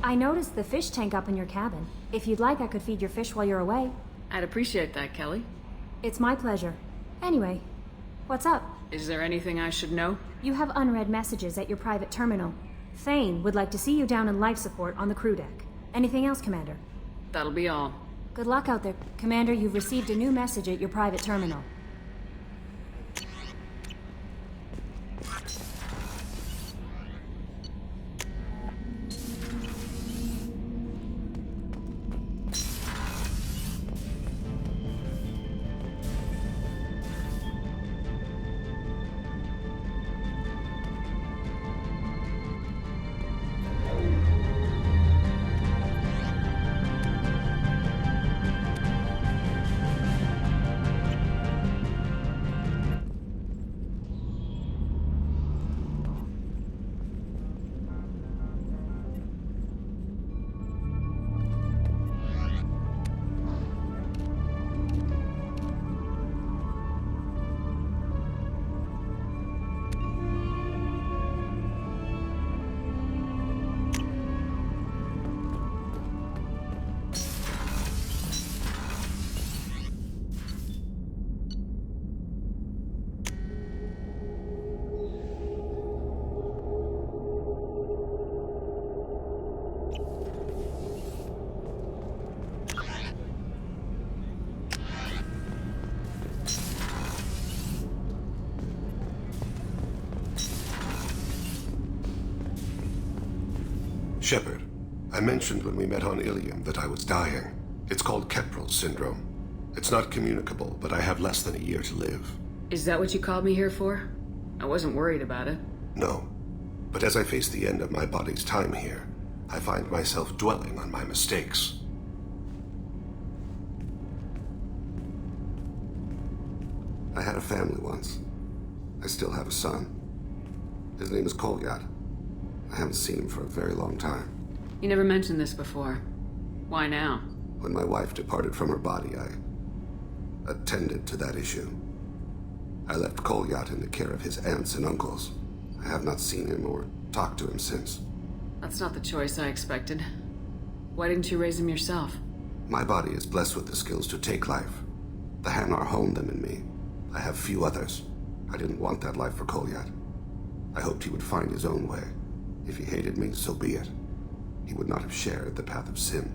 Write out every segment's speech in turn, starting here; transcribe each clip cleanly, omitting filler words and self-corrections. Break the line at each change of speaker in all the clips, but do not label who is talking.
I noticed the fish tank up in your cabin. If you'd like, I could feed your fish while you're away.
I'd appreciate that, Kelly.
It's my pleasure. Anyway, what's up?
Is there anything I should know?
You have unread messages at your private terminal. Thane would like to see you down in life support on the crew deck. Anything else, Commander?
That'll be all.
Good luck out there. Commander, you've received a new message at your private terminal.
Shepard, I mentioned when we met on Ilium that I was dying. It's called Keprel syndrome. It's not communicable, but I have less than a year to live.
Is that what you called me here for? I wasn't worried about it.
No. But as I face the end of my body's time here, I find myself dwelling on my mistakes. I had a family once. I still have a son. His name is Kolyat. I haven't seen him for a very long time.
You never mentioned this before. Why now?
When my wife departed from her body, I attended to that issue. I left Kolyat in the care of his aunts and uncles. I have not seen him or talked to him since.
That's not the choice I expected. Why didn't you raise him yourself?
My body is blessed with the skills to take life. The Hanar honed them in me. I have few others. I didn't want that life for Kolyat. I hoped he would find his own way. If he hated me, so be it. He would not have shared the path of sin.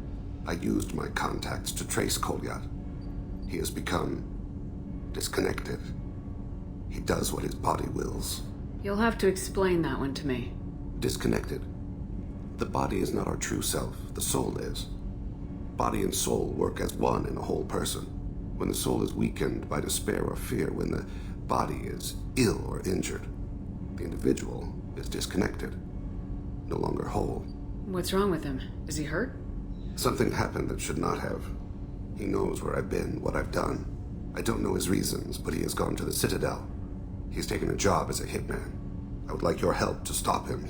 I used my contacts to trace Kolyat. He has become disconnected. He does what his body wills.
You'll have to explain that one to me.
Disconnected. The body is not our true self. The soul is. Body and soul work as one in a whole person. When the soul is weakened by despair or fear, when the body is ill or injured, the individual is disconnected. No longer whole.
What's wrong with him? Is he hurt?
Something happened that should not have. He knows where I've been, what I've done. I don't know his reasons, but he has gone to the Citadel. He's taken a job as a hitman. I would like your help to stop him.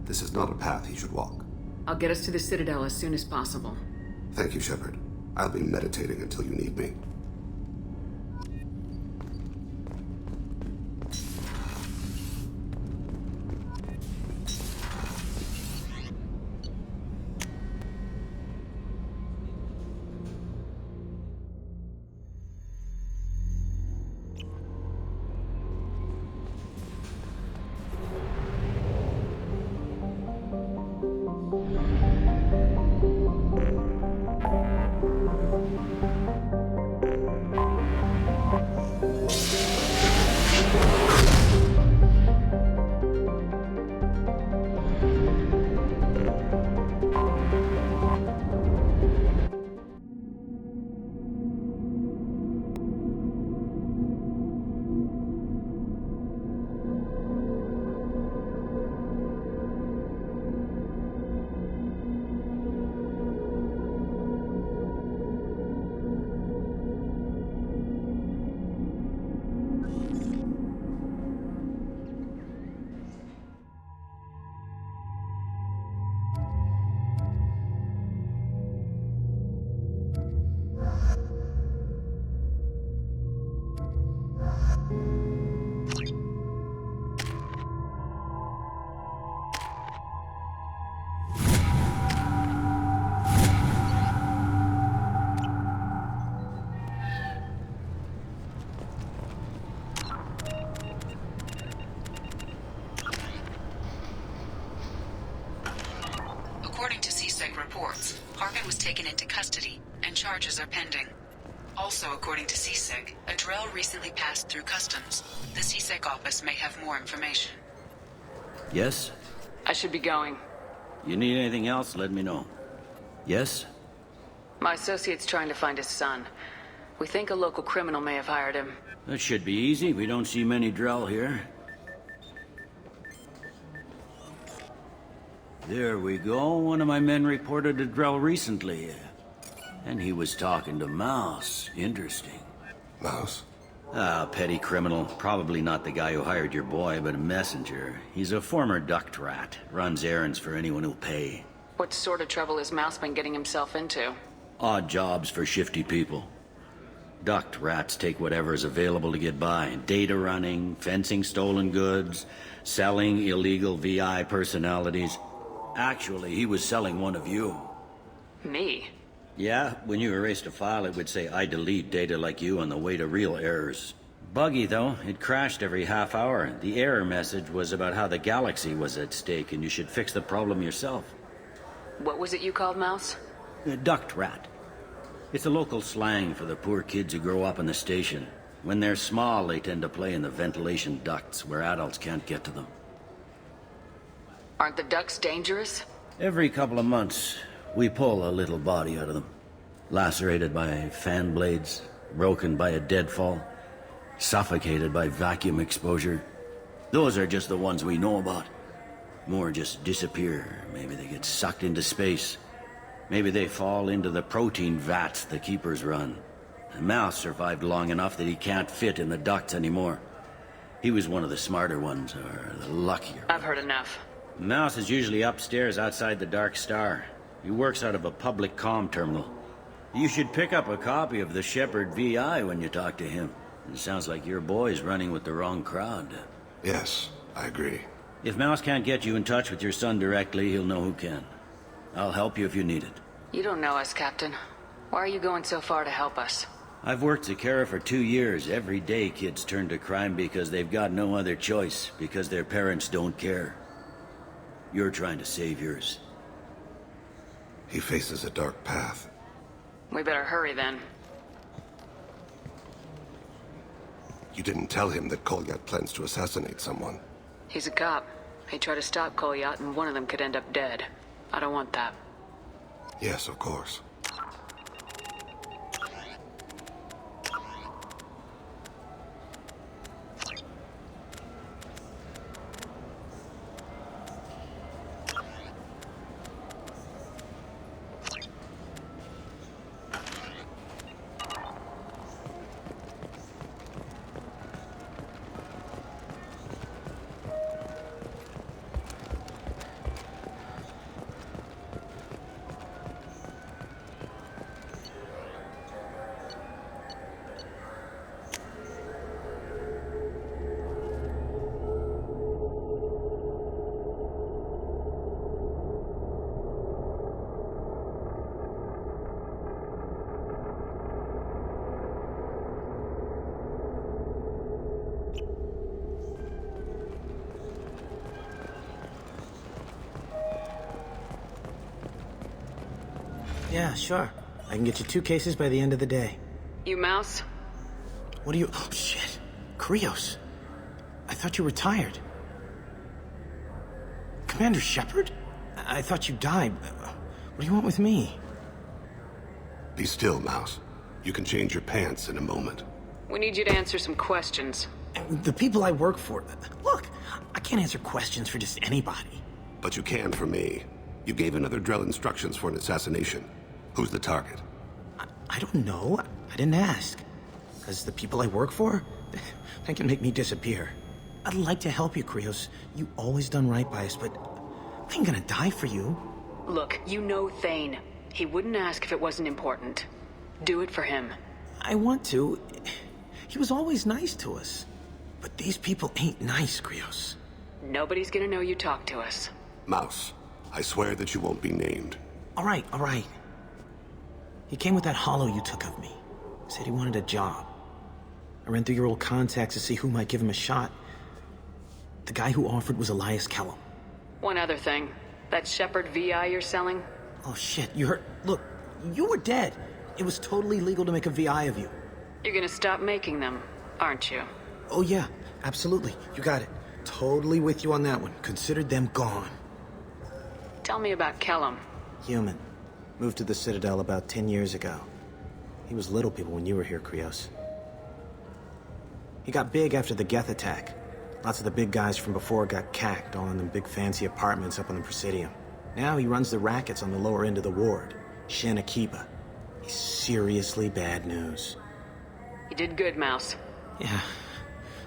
This is not a path he should walk.
I'll get us to the Citadel as soon as possible.
Thank you, Shepard. I'll be meditating until you need me.
informant was taken into custody, and charges are pending. Also, according to CSEC, a drill recently passed through customs. The CSEC office may have more information.
Yes?
I should be going.
You need anything else, let me know. Yes?
My associate's trying to find his son. We think a local criminal may have hired him.
That should be easy. We don't see many Drell here. There we go. One of my men reported a Drell recently. And he was talking to Mouse. Interesting.
Mouse?
Ah, petty criminal. Probably not the guy who hired your boy, but a messenger. He's a former duct rat. Runs errands for anyone who'll pay.
What sort of trouble has Mouse been getting himself into?
Odd jobs for shifty people. Duct rats take whatever is available to get by. Data running, fencing stolen goods, selling illegal VI personalities. Actually, he was selling one of you.
Me?
Yeah, when you erased a file, it would say, I delete data like you on the way to real errors. Buggy, though. It crashed every half hour. The error message was about how the galaxy was at stake, and you should fix the problem yourself.
What was it you called Mouse?
A duct rat. It's a local slang for the poor kids who grow up in the station. When they're small, they tend to play in the ventilation ducts, where adults can't get to them.
Aren't the ducks dangerous?
Every couple of months, we pull a little body out of them. Lacerated by fan blades, broken by a deadfall, suffocated by vacuum exposure. Those are just the ones we know about. More just disappear. Maybe they get sucked into space. Maybe they fall into the protein vats the keepers run. The Mouse survived long enough that he can't fit in the ducts anymore. He was one of the smarter ones, or the luckier.
I've heard enough.
Mouse is usually upstairs outside the Dark Star. He works out of a public comm terminal. You should pick up a copy of the Shepherd VI when you talk to him. It sounds like your boy's running with the wrong crowd.
Yes, I agree.
If Mouse can't get you in touch with your son directly, he'll know who can. I'll help you if you need it.
You don't know us, Captain. Why are you going so far to help us?
I've worked Zakara for 2 years. Every day kids turn to crime because they've got no other choice, because their parents don't care. You're trying to save yours.
He faces a dark path.
We better hurry then.
You didn't tell him that Kolyat plans to assassinate someone.
He's a cop. He'd try to stop Kolyat and one of them could end up dead. I don't want that.
Yes, of course.
Yeah, sure. I can get you 2 cases by the end of the day.
You Mouse?
What are you... Oh, shit. Krios. I thought you retired. Commander Shepard? I thought you died. What do you want with me?
Be still, Mouse. You can change your pants in a moment.
We need you to answer some questions.
The people I work for... Look, I can't answer questions for just anybody.
But you can for me. You gave another Drell instructions for an assassination. Who's the target?
I don't know. I didn't ask. Because the people I work for, they can make me disappear. I'd like to help you, Krios. You always done right by us, but I ain't gonna die for you.
Look, you know Thane. He wouldn't ask if it wasn't important. Do it for him.
I want to. He was always nice to us. But these people ain't nice, Krios.
Nobody's gonna know you talked to us.
Mouse, I swear that you won't be named.
All right. He came with that hollow you took of me. Said he wanted a job. I ran through your old contacts to see who might give him a shot. The guy who offered was Elias Kellum.
One other thing. That Shepherd VI you're selling?
Oh shit, you heard... Look, You were dead. It was totally legal to make a VI of you.
You're gonna stop making them, aren't you?
Oh yeah, absolutely. You got it. Totally with you on that one. Considered them gone.
Tell me about Kellum.
Human. Moved to the Citadel about 10 years ago. He was little people when you were here, Krios. He got big after the Geth attack. Lots of the big guys from before got cacked all in them big fancy apartments up on the Presidium. Now he runs the rackets on the lower end of the ward. Shin Akiba. He's seriously bad news.
You did good, Mouse.
Yeah.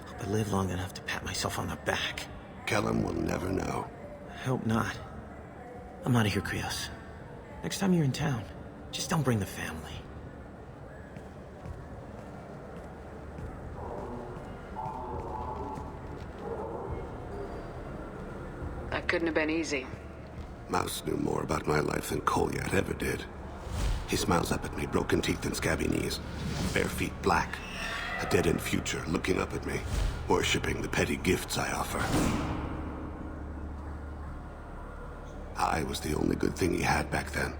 Hope I live long enough to pat myself on the back.
Kellum will never know.
I hope not. I'm out of here, Krios. Next time you're in town, just don't bring the family.
That couldn't have been easy.
Mouse knew more about my life than Kolyat ever did. He smiles up at me, broken teeth and scabby knees. Bare feet black. A dead-end future looking up at me, worshipping the petty gifts I offer. I was the only good thing he had back then.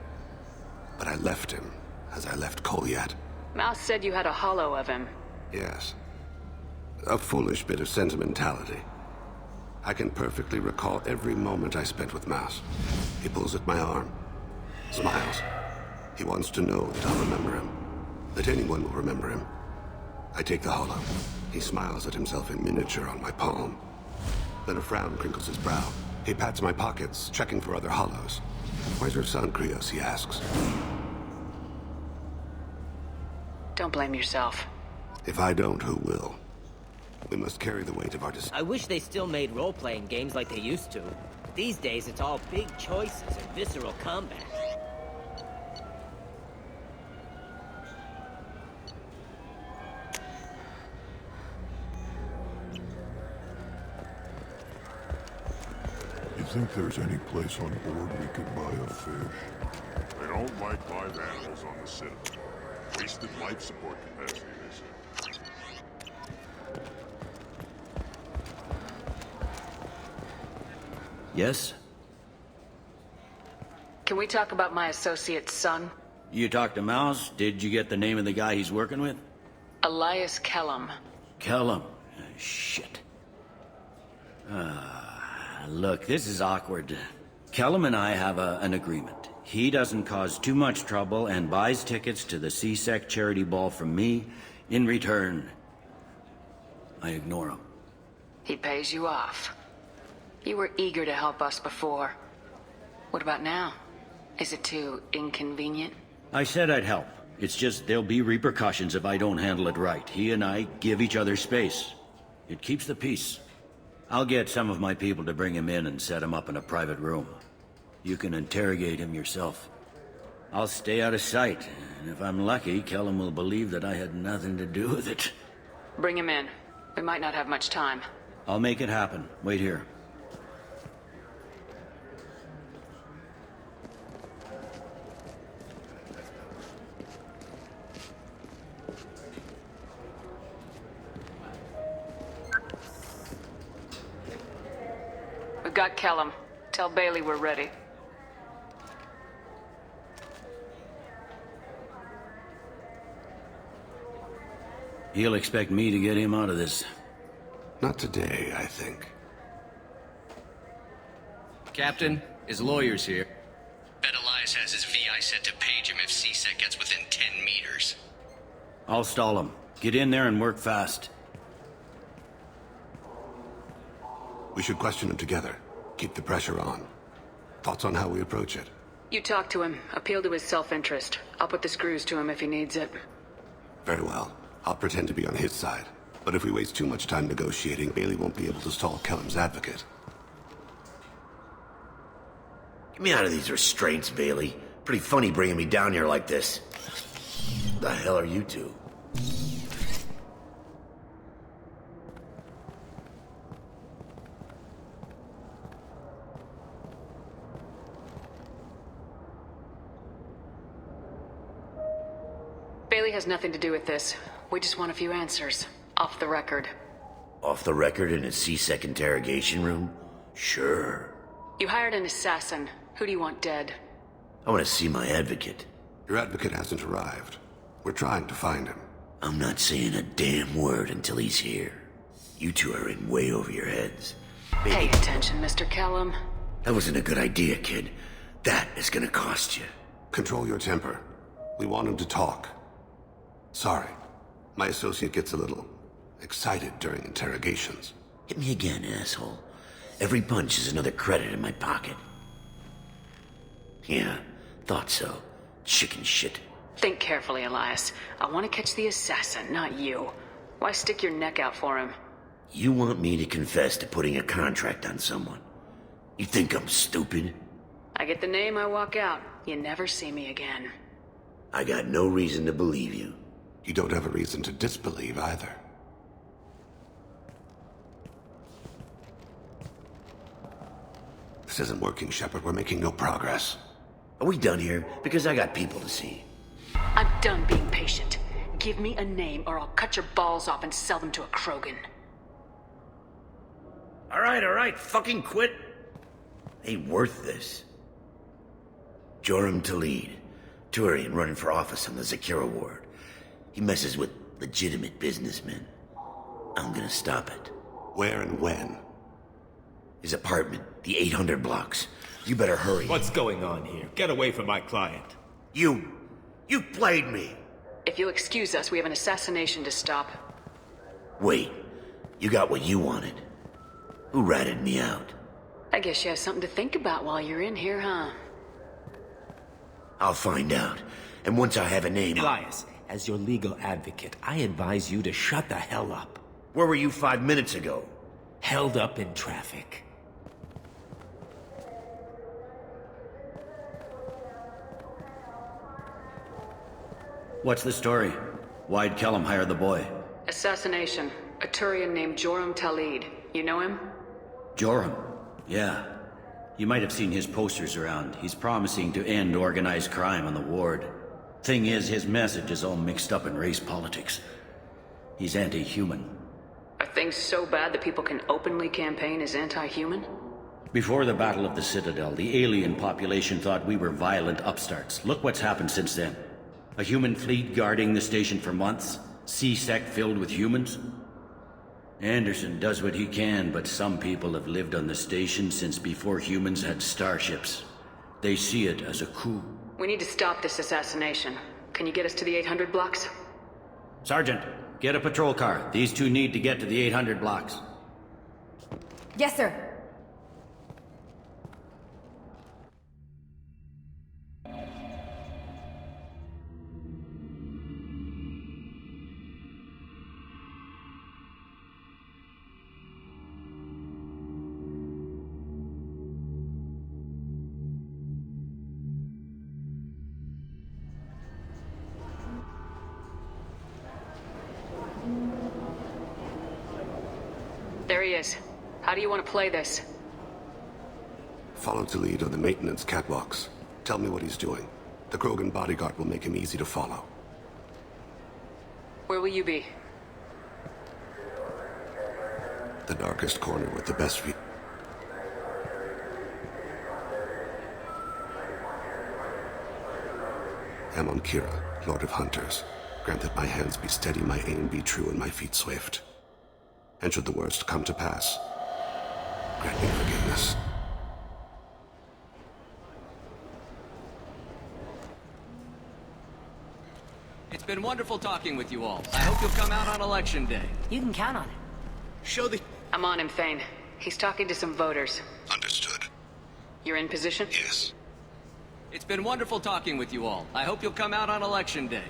But I left him, as I left Kolyat.
Mouse said you had a hollow of him.
Yes. A foolish bit of sentimentality. I can perfectly recall every moment I spent with Mouse. He pulls at my arm, smiles. He wants to know that I'll remember him, that anyone will remember him. I take the hollow. He smiles at himself in miniature on my palm. Then a frown crinkles his brow. He pats my pockets, checking for other hollows. Where's your son, Krios, he asks.
Don't blame yourself.
If I don't, who will? We must carry the weight of our decisions.
I wish they still made role-playing games like they used to. These days, it's all big choices and visceral combat.
You think there's any place on board we could buy a fish?
They don't like live animals on the Citadel. Wasted life support capacity, they say.
Yes?
Can we talk about my associate's son?
You talked to Mouse? Did you get the name of the guy he's working with?
Elias Kellum.
Kellum. Shit. Look, this is awkward. Kellum and I have an agreement. He doesn't cause too much trouble and buys tickets to the C-Sec charity ball from me. In return, I ignore him.
He pays you off. You were eager to help us before. What about now? Is it too inconvenient?
I said I'd help. It's just there'll be repercussions if I don't handle it right. He and I give each other space. It keeps the peace. I'll get some of my people to bring him in and set him up in a private room. You can interrogate him yourself. I'll stay out of sight, and if I'm lucky, Kellum will believe that I had nothing to do with it.
Bring him in. We might not have much time.
I'll make it happen. Wait here.
We've got Kellum. Tell Bailey we're ready.
He'll expect me to get him out of this.
Not today, I think.
Captain, his lawyer's here. Bet Elias has his VI set to page him if C-Sec gets within 10 meters.
I'll stall him. Get in there and work fast.
We should question him together. Keep the pressure on. Thoughts on how we approach it?
You talk to him. Appeal to his self-interest. I'll put the screws to him if he needs it.
Very well. I'll pretend to be on his side. But if we waste too much time negotiating, Bailey won't be able to stall Kellum's advocate.
Get me out of these restraints, Bailey. Pretty funny bringing me down here like this. What the hell are you two?
Bailey has nothing to do with this. We just want a few answers. Off the record.
Off the record in a C-Sec interrogation room? Sure.
You hired an assassin. Who do you want dead?
I want to see my advocate.
Your advocate hasn't arrived. We're trying to find him.
I'm not saying a damn word until he's here. You two are in way over your heads.
Pay attention, Mr. Kellum.
That wasn't a good idea, kid. That is gonna cost you.
Control your temper. We want him to talk. Sorry. My associate gets a little excited during interrogations.
Hit me again, asshole. Every punch is another credit in my pocket. Yeah, thought so. Chicken shit.
Think carefully, Elias. I want to catch the assassin, not you. Why stick your neck out for him?
You want me to confess to putting a contract on someone? You think I'm stupid?
I get the name, I walk out. You never see me again.
I got no reason to believe you.
You don't have a reason to disbelieve either. This isn't working, Shepard. We're making no progress.
Are we done here? Because I got people to see.
I'm done being patient. Give me a name or I'll cut your balls off and sell them to a Krogan.
All right, fucking quit. Ain't worth this. Joram Talid, Turian running for office on the Zakira ward. He messes with legitimate businessmen. I'm gonna stop it.
Where and when?
His apartment, the 800 blocks. You better hurry.
What's going on here? Get away from my client.
You played me.
If you'll excuse us, we have an assassination to stop.
Wait, you got what you wanted. Who ratted me out?
I guess you have something to think about while you're in here, huh?
I'll find out. And once I have a name...
Elias, as your legal advocate, I advise you to shut the hell up.
Where were you 5 minutes ago?
Held up in traffic.
What's the story? Why'd Kellum hire the boy?
Assassination. A Turian named Joram Talid. You know him?
Joram? Yeah. You might have seen his posters around. He's promising to end organized crime on the ward. Thing is, his message is all mixed up in race politics. He's anti-human.
Are things so bad that people can openly campaign as anti-human?
Before the Battle of the Citadel, the alien population thought we were violent upstarts. Look what's happened since then. A human fleet guarding the station for months. C-Sec filled with humans. Anderson does what he can, but some people have lived on the station since before humans had starships. They see it as a coup.
We need to stop this assassination. Can you get us to the 800 blocks?
Sergeant, get a patrol car. These two need to get to the 800 blocks.
Yes, sir.
There he is. How do you want to play this?
Follow Talid on the maintenance catwalks. Tell me what he's doing. The Krogan bodyguard will make him easy to follow.
Where will you be?
The darkest corner with the best view. I'm on Kira, Lord of Hunters. Grant that my hands be steady, my aim be true, and my feet swift. And should the worst come to pass, grant me forgiveness.
It's been wonderful talking with you all. I hope you'll come out on election day.
You can count on it.
Show the...
I'm on him, Thane. He's talking to some voters.
Understood.
You're in position?
Yes.
It's been wonderful talking with you all. I hope you'll come out on election day.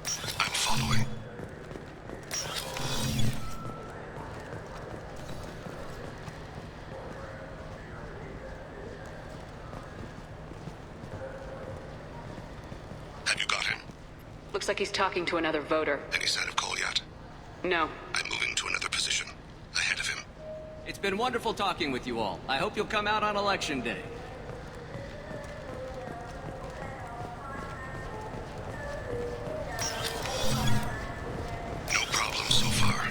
I'm following. Have you got him?
Looks like he's talking to another voter.
Any sign of Cole yet?
No.
I'm moving to another position. Ahead of him.
It's been wonderful talking with you all. I hope you'll come out on election day.
No problem so far.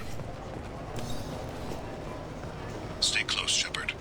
Stay close, Shepard.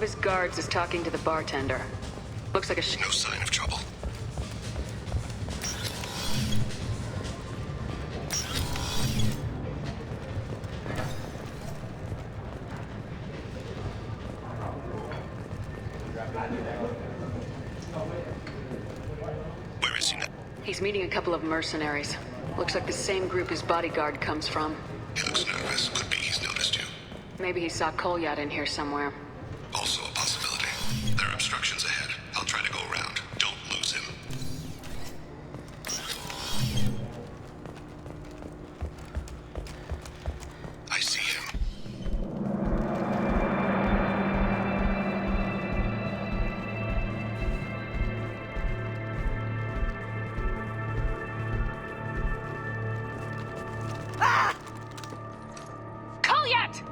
of his guards is talking to the bartender. Looks like a
No sign of trouble. Where is he now?
He's meeting a couple of mercenaries. Looks like the same group his bodyguard comes from.
He looks nervous. Could be he's noticed you.
Maybe he saw Kolyat in here somewhere.
Also a possibility. There are obstructions ahead. I'll try to go around. Don't lose him. I see him.
Kolyat!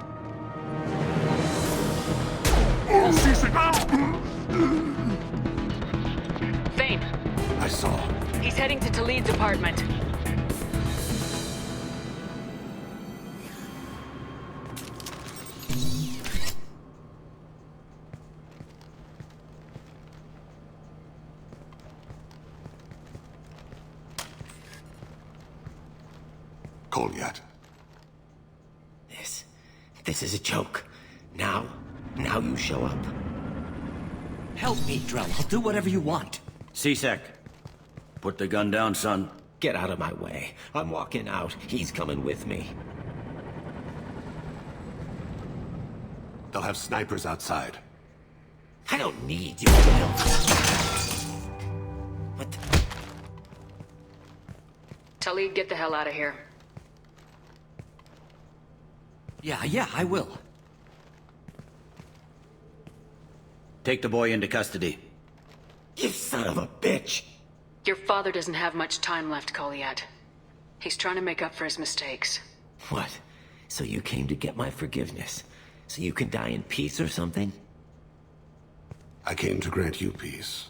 Thane,
I saw.
he's heading to Talid's apartment.
Kolyat.
This is a joke. Now you show up. Help me, Drell. I'll do whatever you want.
C-Sec, put the gun down, son.
Get out of my way. I'm walking out. He's coming with me.
They'll have snipers outside.
I don't need your help. What the...
Talid, get the hell out of here.
Yeah, I will.
Take the boy into custody.
You son of a bitch!
Your father doesn't have much time left, Kolyat. He's trying to make up for his mistakes.
What? So you came to get my forgiveness? So you can die in peace or something?
I came to grant you peace.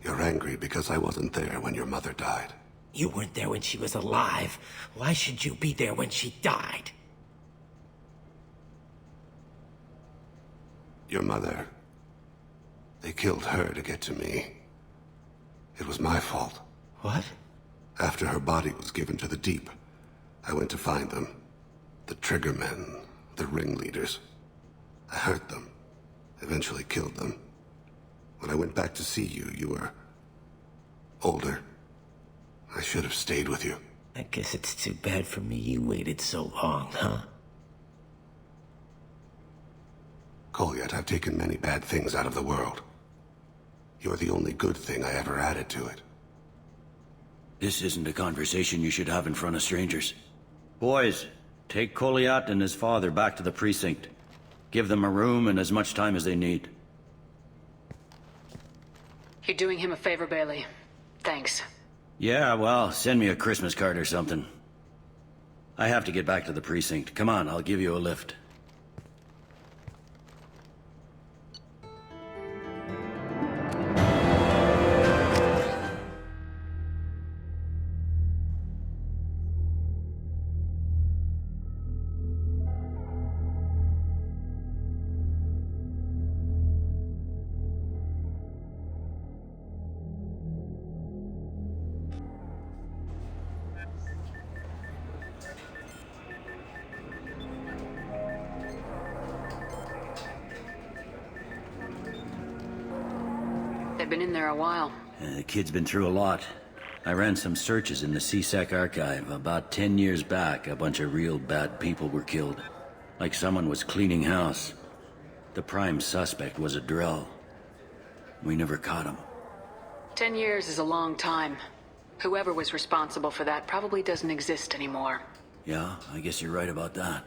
You're angry because I wasn't there when your mother died.
You weren't there when she was alive. Why should you be there when she died?
Your mother... They killed her to get to me. It was my fault.
What?
After her body was given to the Deep, I went to find them. The Triggermen, the ringleaders. I hurt them. Eventually killed them. When I went back to see you, you were... older. I should have stayed with you.
I guess it's too bad for me you waited so long, huh?
Kolyat, I've taken many bad things out of the world. You're the only good thing I ever added to it.
This isn't a conversation you should have in front of strangers. Boys, take Kolyat and his father back to the precinct. Give them a room and as much time as they need.
You're doing him a favor, Bailey. Thanks.
Yeah, well, send me a Christmas card or something. I have to get back to the precinct. Come on, I'll give you a lift.
They've been in there a while.
The kid's been through a lot. I ran some searches in the C-Sec archive. About 10 years back, a bunch of real bad people were killed. Like someone was cleaning house. The prime suspect was a Drell. We never caught him.
10 years is a long time. Whoever was responsible for that probably doesn't exist anymore.
Yeah, I guess you're right about that.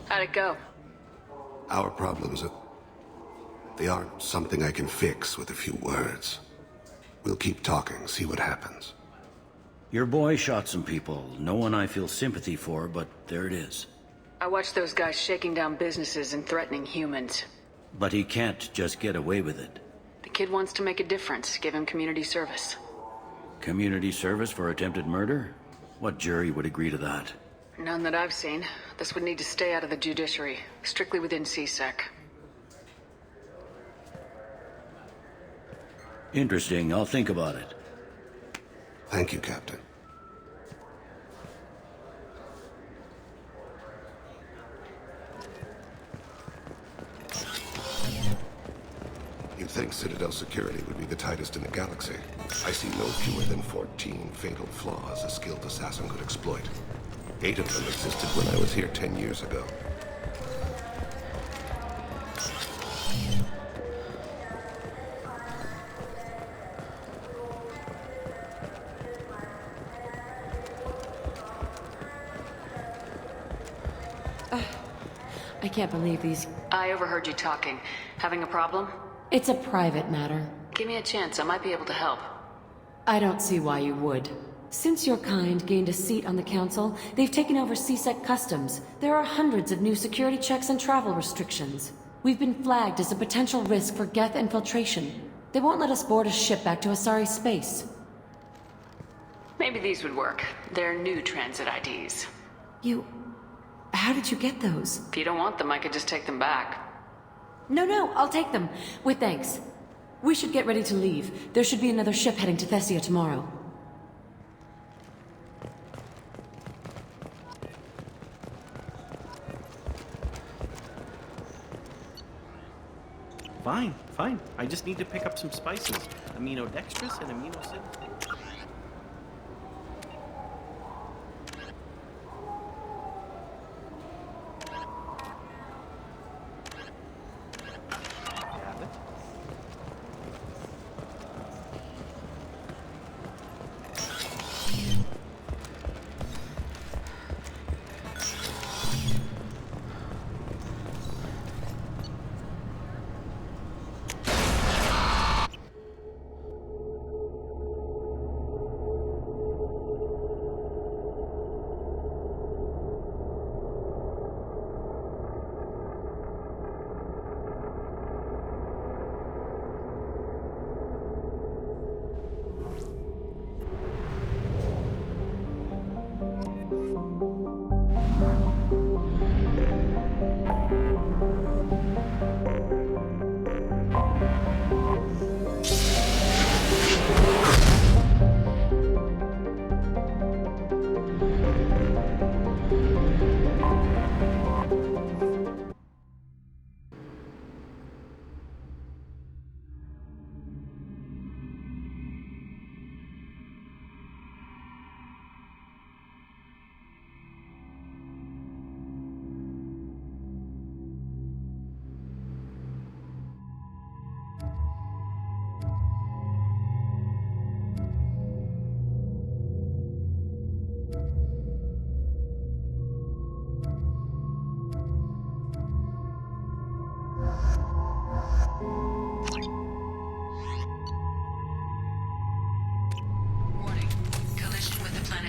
How'd it go?
Our problems they aren't something I can fix with a few words. We'll keep talking, see what happens.
Your boy shot some people. No one I feel sympathy for, but there it is.
I watched those guys shaking down businesses and threatening humans.
But he can't just get away with it.
The kid wants to make a difference. Give him community service.
Community service for attempted murder? What jury would agree to that?
None that I've seen. This would need to stay out of the judiciary. Strictly within CSEC.
Interesting. I'll think about it.
Thank you, Captain. You'd think Citadel security would be the tightest in the galaxy. I see no fewer than 14 fatal flaws a skilled assassin could exploit. 8 of them existed when I was here 10 years ago.
I can't believe these...
I overheard you talking. Having a problem?
It's a private matter.
Give me a chance. I might be able to help.
I don't see why you would. Since your kind gained a seat on the council, they've taken over CSEC customs. There are hundreds of new security checks and travel restrictions. We've been flagged as a potential risk for Geth infiltration. They won't let us board a ship back to Asari space.
Maybe these would work. They're new transit IDs.
How did you get those?
If you don't want them, I could just take them back.
No, I'll take them. With thanks. We should get ready to leave. There should be another ship heading to Thessia tomorrow.
Fine. I just need to pick up some spices. Aminodextrous and aminosid.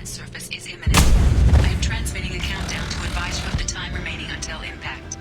Surface is imminent. I am transmitting a countdown to advise you of the time remaining until impact.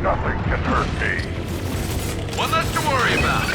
Nothing can hurt me.
One less to worry about.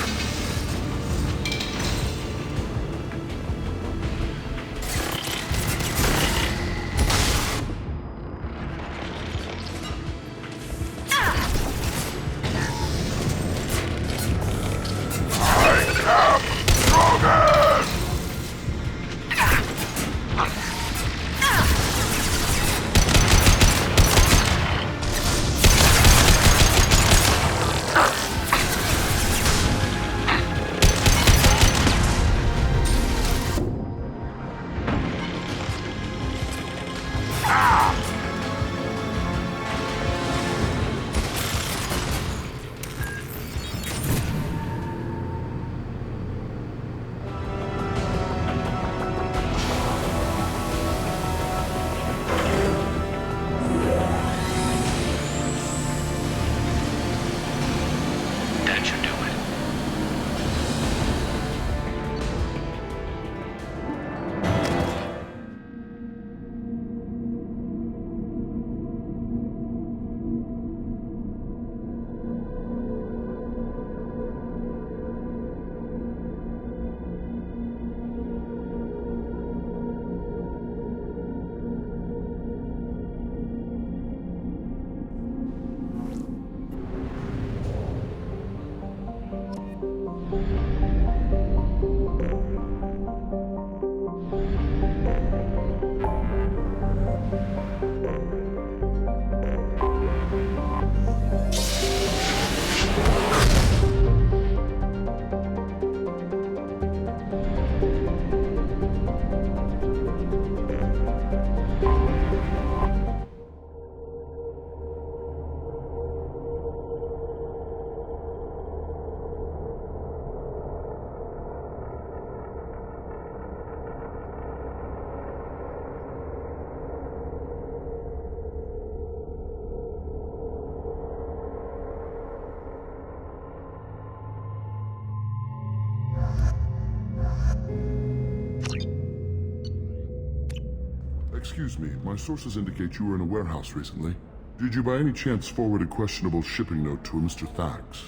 Excuse me, my sources indicate you were in a warehouse recently. Did you by any chance forward a questionable shipping note to a Mr. Thax?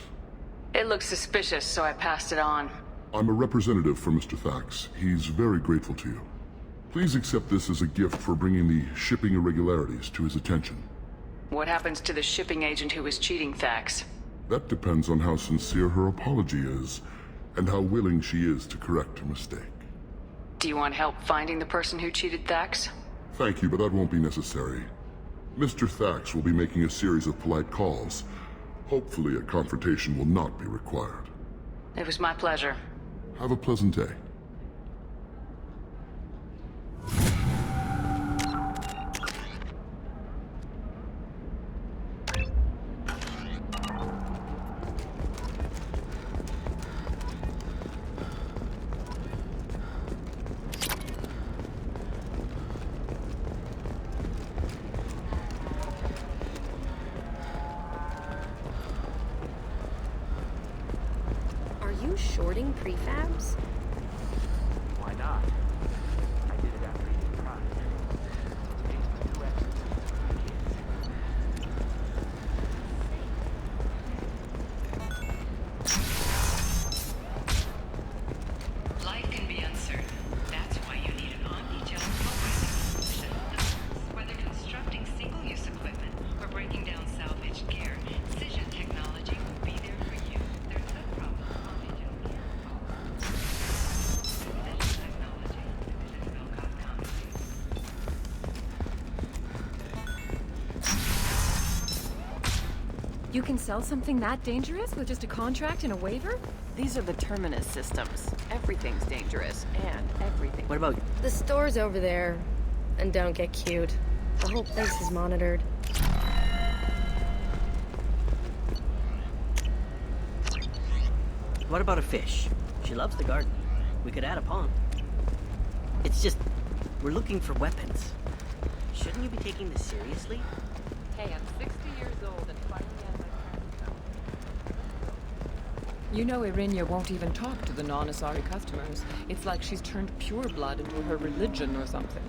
It looks suspicious, so I passed it on.
I'm a representative for Mr. Thax. He's very grateful to you. Please accept this as a gift for bringing the shipping irregularities to his attention.
What happens to the shipping agent who was cheating Thax?
That depends on how sincere her apology is, and how willing she is to correct her mistake.
Do you want help finding the person who cheated Thax?
Thank you, but that won't be necessary. Mr. Thax will be making a series of polite calls. Hopefully a confrontation will not be required.
It was my pleasure.
Have a pleasant day.
Shorting prefabs?
Why not? I did it after eating pride.
Life can be uncertain. That's why you need an omni-gel focusing solution. Whether constructing single-use equipment or breaking down salvaged gear, Cision technology will be there for you. There's no problem.
You can sell something that dangerous with just a contract and a waiver?
These are the Terminus systems. Everything's dangerous, and everything...
What about...
The store's over there. And don't get cute. The whole place is monitored.
What about a fish? She loves the garden. We could add a pond. It's just... we're looking for weapons. Shouldn't you be taking this seriously?
Hey, I'm 60 years old and finally had my parents come.
You know Irinia won't even talk to the non-Asari customers. It's like she's turned pureblood into her religion or something.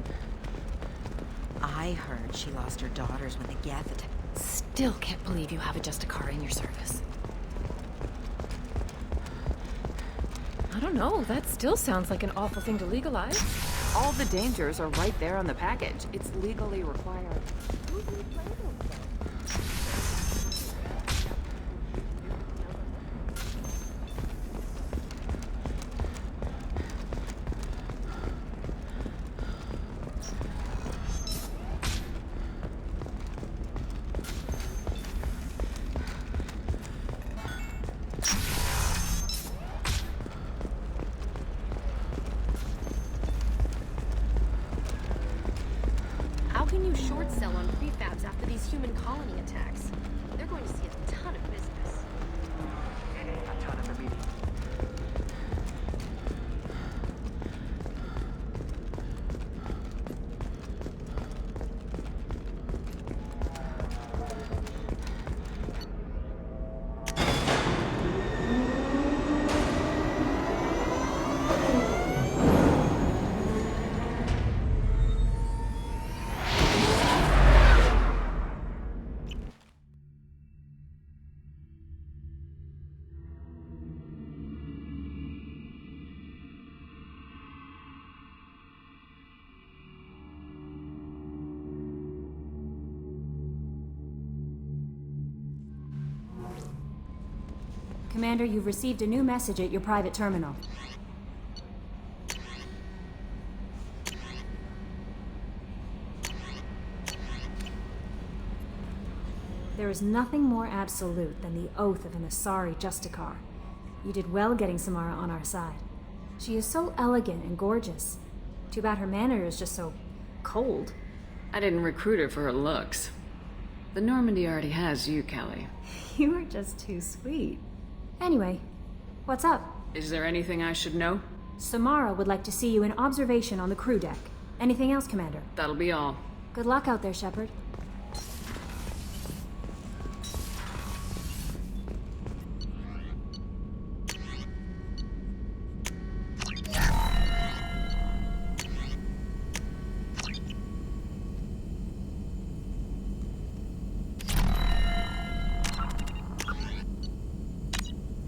I heard she lost her daughters when the Geth attacked.
still can't believe you have a Justicar in your service.
I don't know, that still sounds like an awful thing to legalize.
All the dangers are right there on the package. It's legally required.
How can you short sell on prefabs after these human colony attacks? They're going to see a ton of business.
A ton of immediate.
Commander, you've received a new message at your private terminal. There is nothing more absolute than the oath of an Asari Justicar. You did well getting Samara on our side. She is so elegant and gorgeous. Too bad her manner is just so cold.
I didn't recruit her for her looks. The Normandy already has you, Kelly.
You are just too sweet. Anyway, what's up?
Is there anything I should know?
Samara would like to see you in observation on the crew deck. Anything else, Commander?
That'll be all.
Good luck out there, Shepard.